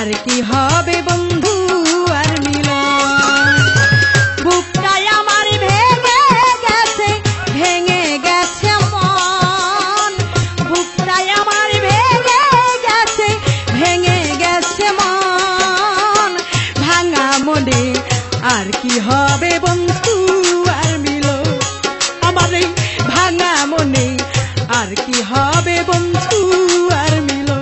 আর কি হবে বন্ধু আর মিলন। বুকটাই আমার ভেঙে গেছে মন, বুকটাই আমার ভেঙে গেছে মন। ভাঙা মনে আর কি হবে বন্ধু আর মিলন, আমার এই ভাঙা মনে আর কি হবে বন্ধু আর মিলন।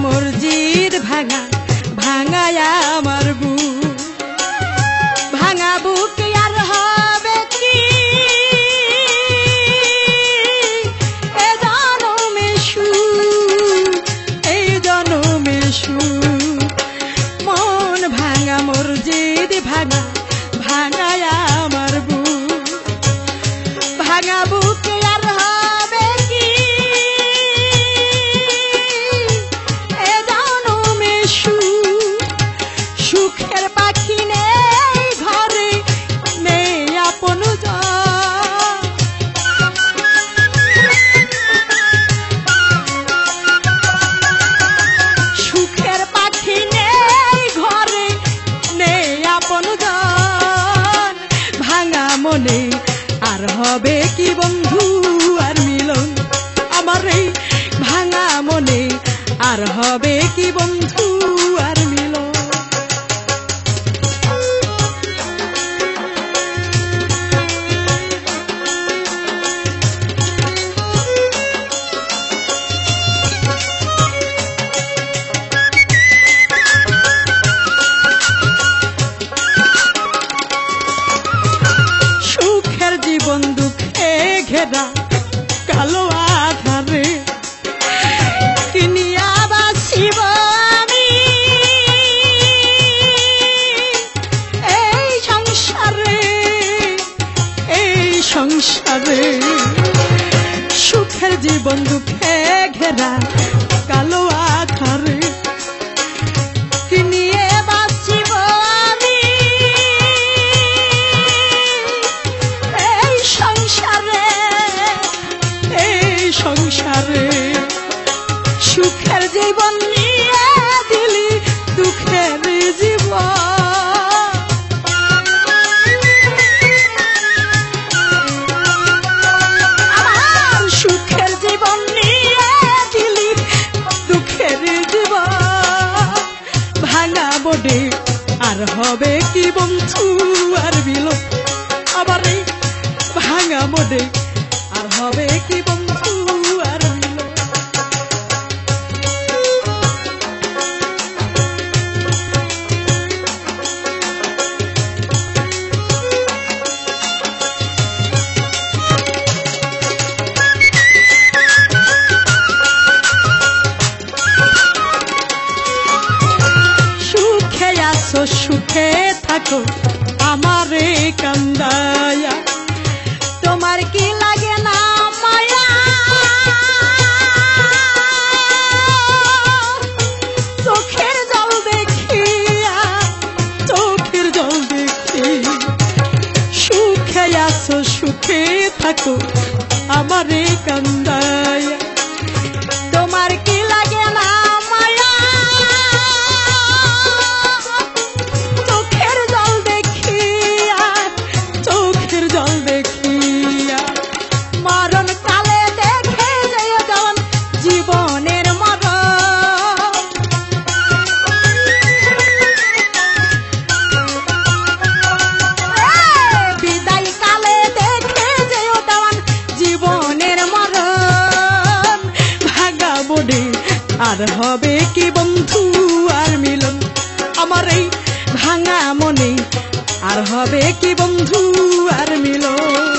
মসজিদ ভাঙা ভাঙায় আমার বুক, ভাঙা বুক আর হবে কি এ জনমে সুখ, এই জনমে সুখ। মন ভাঙা মসজিদ ভাঙা ভাঙায় আমার বুক, ভাঙা বুক আর হবে কি সুখের পাখি নেই ঘরে নেই আপন জন। সুখের পাখি নেই ঘরে নেই আপন জন। ভাঙা মনে আর হবে কি বন্ধু আর মিলন, আমার এই ভাঙা মনে আর হবে কি বন্ধু আর মিলন। জীবন দুঃখে ঘেরা কালো আধারে কিনিয়া বাসিব আমি এই সংসারে, এই সংসারে। সুখের জীবন দুঃখে ঘেরা কালো আধারে কিনিয়ে বাসিব আমি সংসারে, এই সংসারে। সুখের জীবন নিয়ে দিলি দুঃখের জীবন। আমার সুখের জীবন নিয়ে দিলি দুঃখের জীবন। ভাঙা বডে আর হবে কি বন্ধু আর মিলন, আবার এই ভাঙা মনে আর হবে কি বন্ধু আর মিলন। সুখে আছো সুখে থাকো আমারে কান্দায়া, তোমার কি লাগে না মায়া। চোখের জল দেখিয়া, চোখের জল দেখি। সুখে আছো সুখে থাকো আমারে কান্দায়া, তোমার কি লাগে না মায়া। চোখের জল দেখিয়া, চোখের জল দেখিয়া। মরণ কালে দেখে যেও জন জীবনের মরণ। বিদায় কালে দেখে যেও জন জীবনের মরণ। ভাঙা মনে আর হবে কি বন্ধু আর মিলন, আমার এই ভাঙা মনে আর হবে কি বন্ধু আর মিলন।